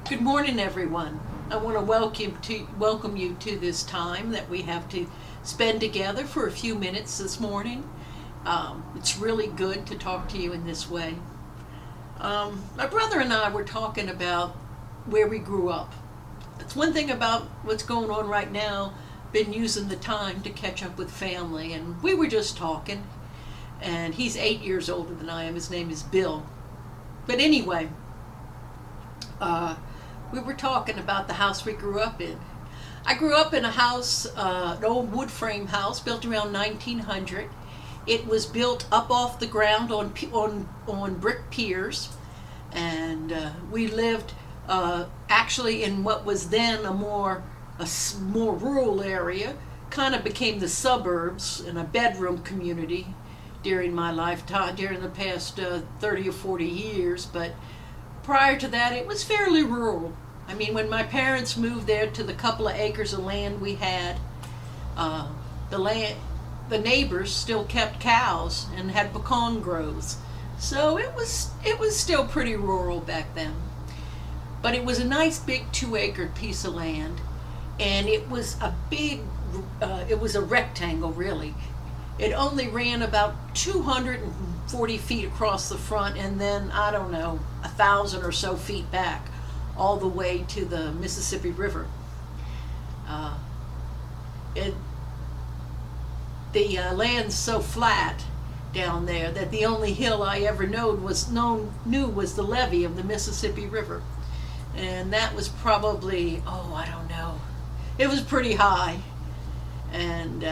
Good morning, everyone. I want to welcome you to this time that we have to spend together for a few minutes this morning. It's really good to talk to you in this way. My brother and I were talking about where we grew up. It's one thing about what's going on right now. Been using the time to catch up with family, and we were just talking. And he's 8 years older than I am. His name is Bill. But anyway. We were talking about the house we grew up in. I grew up in a house, an old wood frame house built around 1900. It was built up off the ground on brick piers, and we lived actually in what was then a more rural area. Kind of became the suburbs and a bedroom community during my lifetime, during the past 30 or 40 years, but prior to that, it was fairly rural. I mean, when my parents moved there to the couple of acres of land we had, the neighbors still kept cows and had pecan groves, so it was still pretty rural back then. But it was a nice big 2-acre piece of land, and it was it was a rectangle really. It only ran about 240 feet across the front, and then, I don't know, 1,000 or so feet back, all the way to the Mississippi River. The land's so flat down there that the only hill I ever knew was the levee of the Mississippi River. And that was probably, I don't know, it was pretty high. And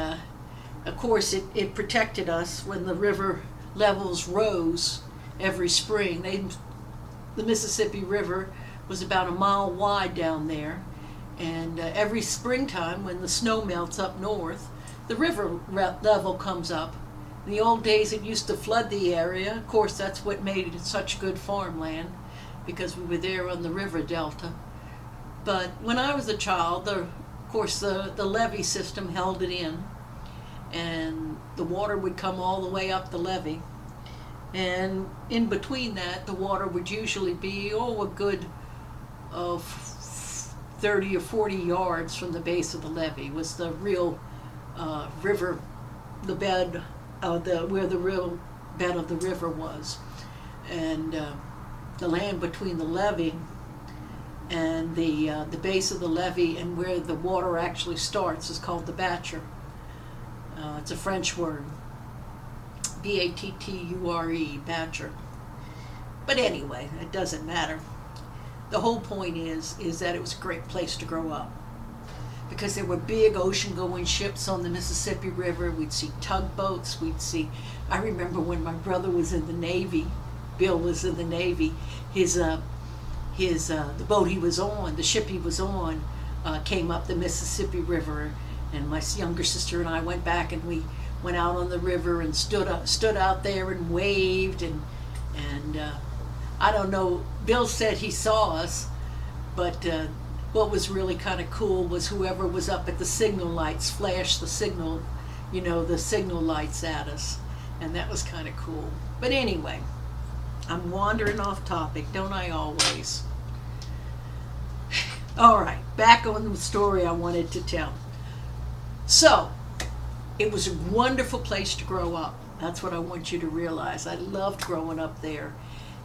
of course, it protected us when the river levels rose every spring. The Mississippi River was about a mile wide down there, and every springtime when the snow melts up north, the river level comes up. In the old days, it used to flood the area. Of course, that's what made it such good farmland, because we were there on the river delta. But when I was a child, of course, the levee system held it in, and the water would come all the way up the levee. And in between that, the water would usually be, a good 30 or 40 yards from the base of the levee was the real river, the bed, where the real bed of the river was. And the land between the levee and the base of the levee and where the water actually starts is called the batture. It's a French word, Batture, batture. But anyway, it doesn't matter. The whole point is that it was a great place to grow up, because there were big ocean-going ships on the Mississippi River. We'd see tugboats. I remember when my brother was in the Navy, Bill was in the Navy, the boat he was on, the ship he was on, came up the Mississippi River, and my younger sister and I went back and we went out on the river and stood out there and waved, and I don't know, Bill said he saw us, but what was really kind of cool was whoever was up at the signal lights flashed the signal lights at us, and that was kind of cool. But anyway, I'm wandering off topic, don't I always? All right, back on the story I wanted to tell. So, it was a wonderful place to grow up. That's what I want you to realize. I loved growing up there.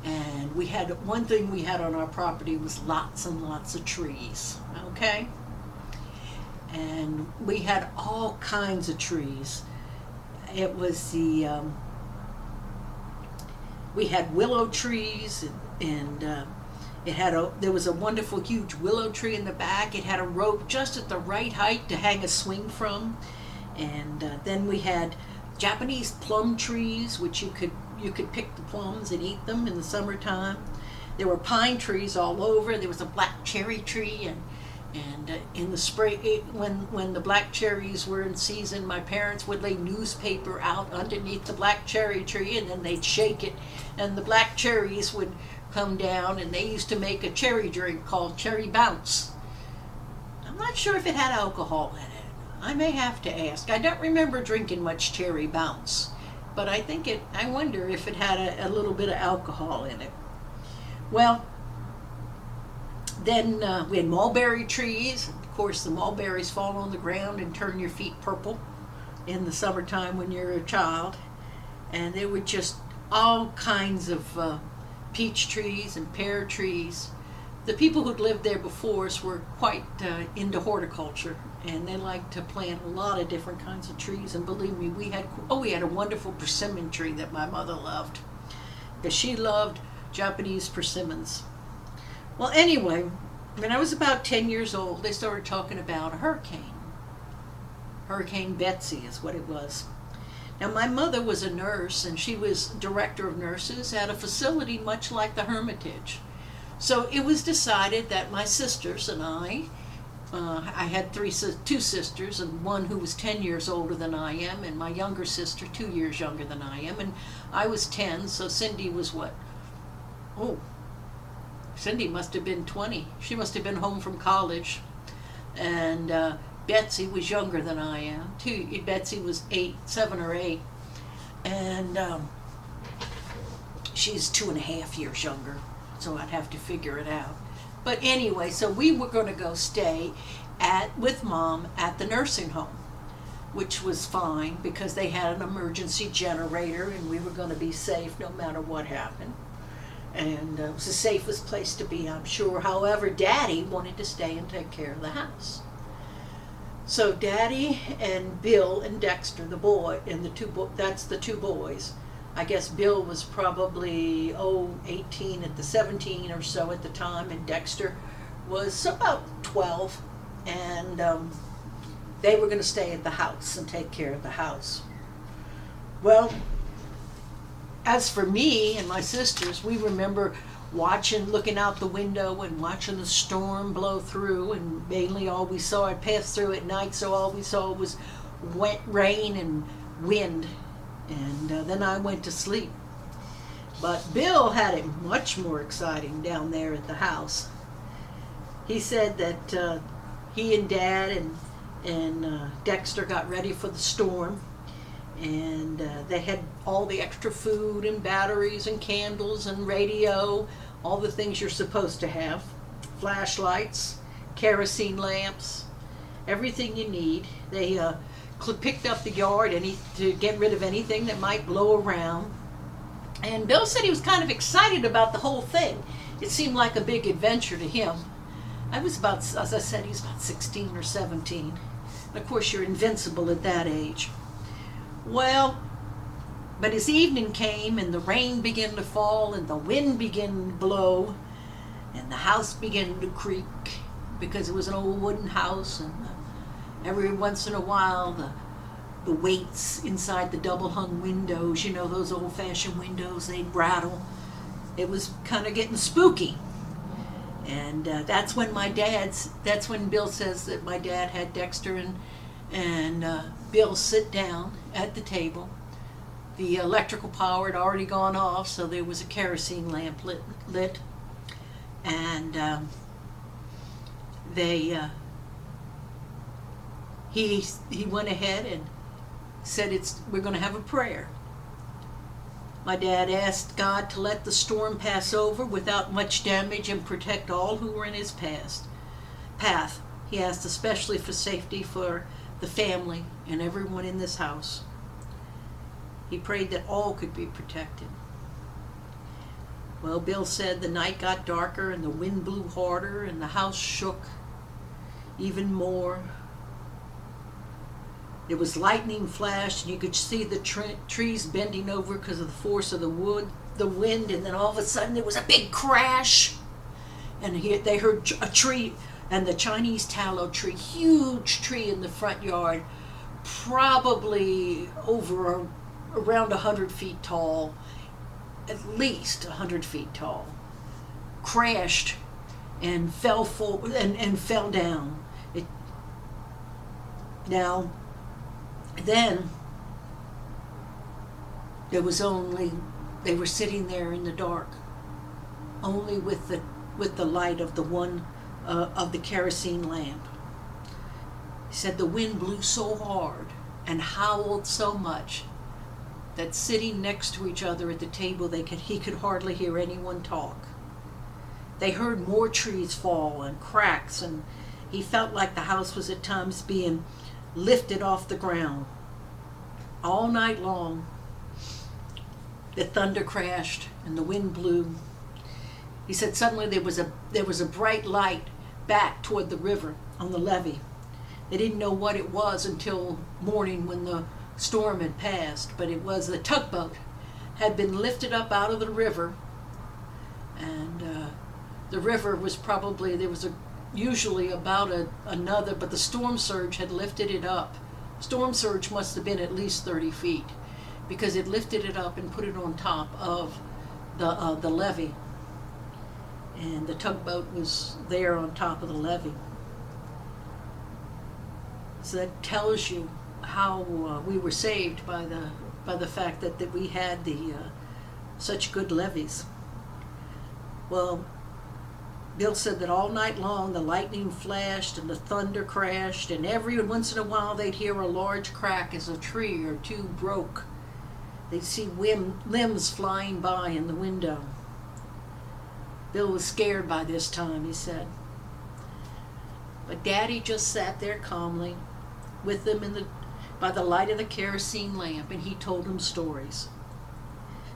And one thing we had on our property was lots and lots of trees, okay? And we had all kinds of trees. It was we had willow trees, and there was a wonderful huge willow tree in the back. It had a rope just at the right height to hang a swing from. And then we had Japanese plum trees, which you could pick the plums and eat them in the summertime. There were pine trees all over. There was a black cherry tree, and in the spring, when the black cherries were in season, my parents would lay newspaper out underneath the black cherry tree, and then they'd shake it, and the black cherries would come down, and they used to make a cherry drink called Cherry Bounce. I'm not sure if it had alcohol in it. I may have to ask. I don't remember drinking much Cherry Bounce, but I wonder if it had a little bit of alcohol in it. Well, Then we had mulberry trees. Of course, the mulberries fall on the ground and turn your feet purple in the summertime when you're a child. And there were just all kinds of peach trees and pear trees. The people who'd lived there before us were quite into horticulture, and they liked to plant a lot of different kinds of trees. And believe me, we had a wonderful persimmon tree that my mother loved, because she loved Japanese persimmons. Well, anyway, when I was about 10 years old, they started talking about a hurricane. Hurricane Betsy is what it was. Now, my mother was a nurse, and she was director of nurses at a facility much like the Hermitage. So it was decided that my sisters and I had two sisters, and one who was 10 years older than I am, and my younger sister 2 years younger than I am, and I was 10, so Cindy was what? Oh, Cindy must have been 20. She must have been home from college. And Betsy was younger than I am. Betsy was 7 or 8. And she's 2.5 years younger, so I'd have to figure it out. But anyway, so we were going to go stay with Mom at the nursing home, which was fine because they had an emergency generator and we were going to be safe no matter what happened. And it was the safest place to be, I'm sure. However, Daddy wanted to stay and take care of the house. So Daddy and Bill and Dexter, the boy, and that's the two boys. I guess Bill was probably 18 at the 17 or so at the time, and Dexter was about 12, and they were going to stay at the house and take care of the house. Well, as for me and my sisters, we remember looking out the window and watching the storm blow through, and mainly all we saw, it passed through at night, so all we saw was wet rain and wind. And then I went to sleep. But Bill had it much more exciting down there at the house. He said that he and Dad and Dexter got ready for the storm, and they had all the extra food and batteries and candles and radio, all the things you're supposed to have, flashlights, kerosene lamps, everything you need. They picked up the yard to get rid of anything that might blow around. And Bill said he was kind of excited about the whole thing. It seemed like a big adventure to him. I was about, as I said, he was about 16 or 17. And of course, you're invincible at that age. Well, but as evening came and the rain began to fall and the wind began to blow and the house began to creak, because it was an old wooden house, and every once in a while the weights inside the double hung windows, those old fashioned windows, they'd rattle. It was kind of getting spooky. And that's when Bill says that my dad had Dexter and Bill sit down at the table. The electrical power had already gone off, so there was a kerosene lamp lit. And he went ahead and said, we're going to have a prayer. My dad asked God to let the storm pass over without much damage and protect all who were in his path. He asked especially for safety for the family and everyone in this house. He prayed that all could be protected. Well, Bill said the night got darker and the wind blew harder and the house shook even more. There was lightning flash, and you could see the trees bending over because of the force of the wind, and then all of a sudden there was a big crash, and they heard a tree, and the Chinese tallow tree, huge tree in the front yard, probably around 100 feet tall, at least 100 feet tall, crashed and fell down. Then they were sitting there in the dark, only with the light of of the kerosene lamp. He said the wind blew so hard and howled so much that sitting next to each other at the table he could hardly hear anyone talk. They heard more trees fall and cracks, and he felt like the house was at times being lifted off the ground. All night long, the thunder crashed and the wind blew. He said suddenly there was a bright light back toward the river on the levee. They didn't know what it was until morning when the storm had passed, but it was the tugboat had been lifted up out of the river, and the river was probably, there was usually about another, but the storm surge had lifted it up. Storm surge must have been at least 30 feet, because it lifted it up and put it on top of the levee. And the tugboat was there on top of the levee. So that tells you how we were saved by the fact that we had such good levees. Well, Bill said that all night long the lightning flashed and the thunder crashed, and every once in a while they'd hear a large crack as a tree or two broke. They'd see limbs flying by in the window. Bill was scared by this time, he said. But Daddy just sat there calmly with them by the light of the kerosene lamp, and he told them stories.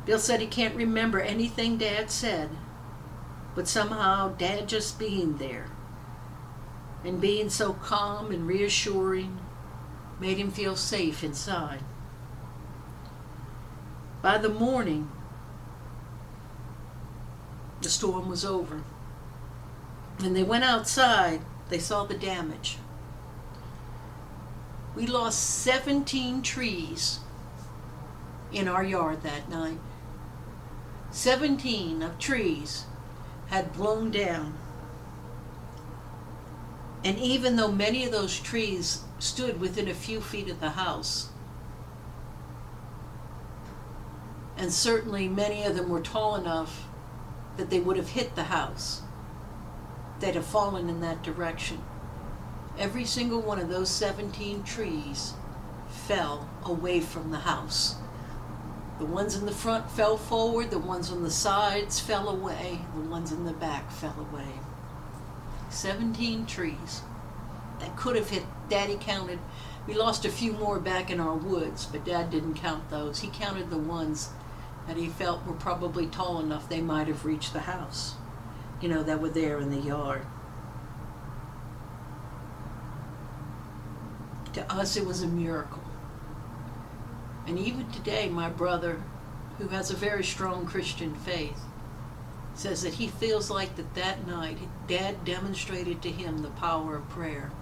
Bill said he can't remember anything Dad said, but somehow Dad just being there and being so calm and reassuring made him feel safe inside. By the morning, the storm was over. When they went outside, they saw the damage. We lost 17 trees in our yard that night. 17 of trees had blown down. And even though many of those trees stood within a few feet of the house, and certainly many of them were tall enough that they would have hit the house, they'd have fallen in that direction. Every single one of those 17 trees fell away from the house. The ones in the front fell forward, the ones on the sides fell away, the ones in the back fell away. 17 trees that could have hit. Daddy counted. We lost a few more back in our woods, but Dad didn't count those. He counted the ones that he felt were probably tall enough they might have reached the house, that were there in the yard. To us, it was a miracle. And even today, my brother, who has a very strong Christian faith, says that he feels like that night, Dad demonstrated to him the power of prayer.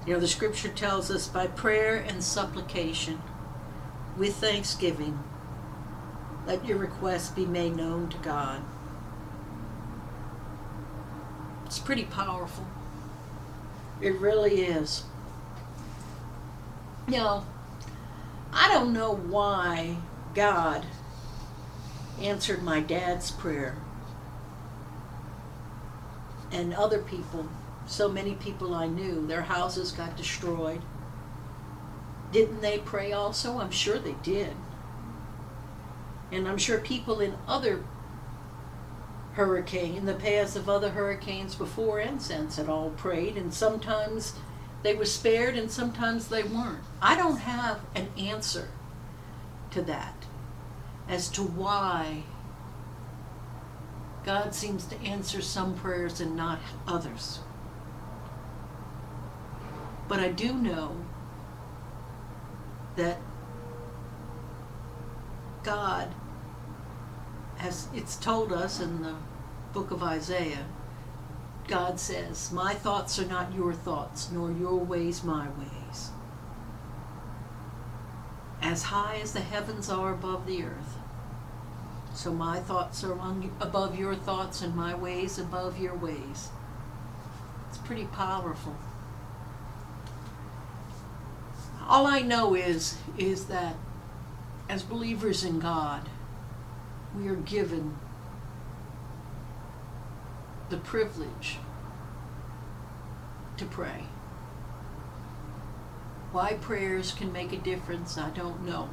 The scripture tells us, by prayer and supplication, with thanksgiving, let your requests be made known to God. It's pretty powerful. It really is. I don't know why God answered my dad's prayer and other people. So many people I knew, their houses got destroyed. Didn't they pray also? I'm sure they did. And I'm sure people in the paths of other hurricanes before and since had all prayed, and sometimes they were spared and sometimes they weren't. I don't have an answer to that as to why God seems to answer some prayers and not others. But I do know that God, as it's told us in the book of Isaiah, God says, my thoughts are not your thoughts, nor your ways my ways. As high as the heavens are above the earth, so my thoughts are above your thoughts and my ways above your ways. It's pretty powerful. All I know is that as believers in God, we are given the privilege to pray. Why prayers can make a difference, I don't know.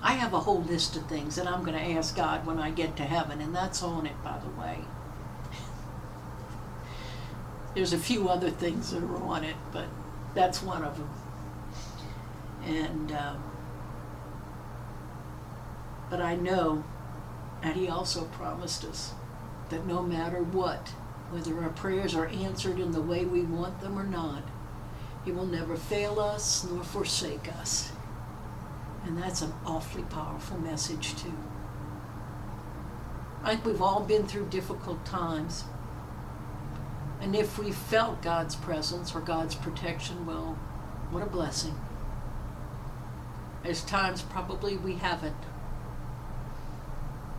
I have a whole list of things that I'm going to ask God when I get to heaven, and that's on it, by the way. There's a few other things that are on it, but that's one of them. And but I know, and He also promised us, that no matter what, whether our prayers are answered in the way we want them or not, He will never fail us nor forsake us. And that's an awfully powerful message too. I think we've all been through difficult times. And if we felt God's presence or God's protection, well, what a blessing. There's times probably we haven't.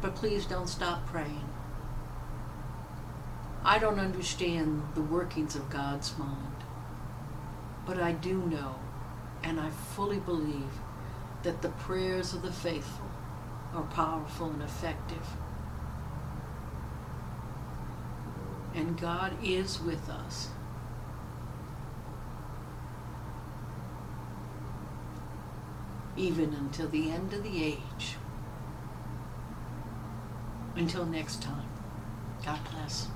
But please don't stop praying. I don't understand the workings of God's mind. But I do know, and I fully believe, that the prayers of the faithful are powerful and effective. And God is with us. Even until the end of the age. Until next time, God bless.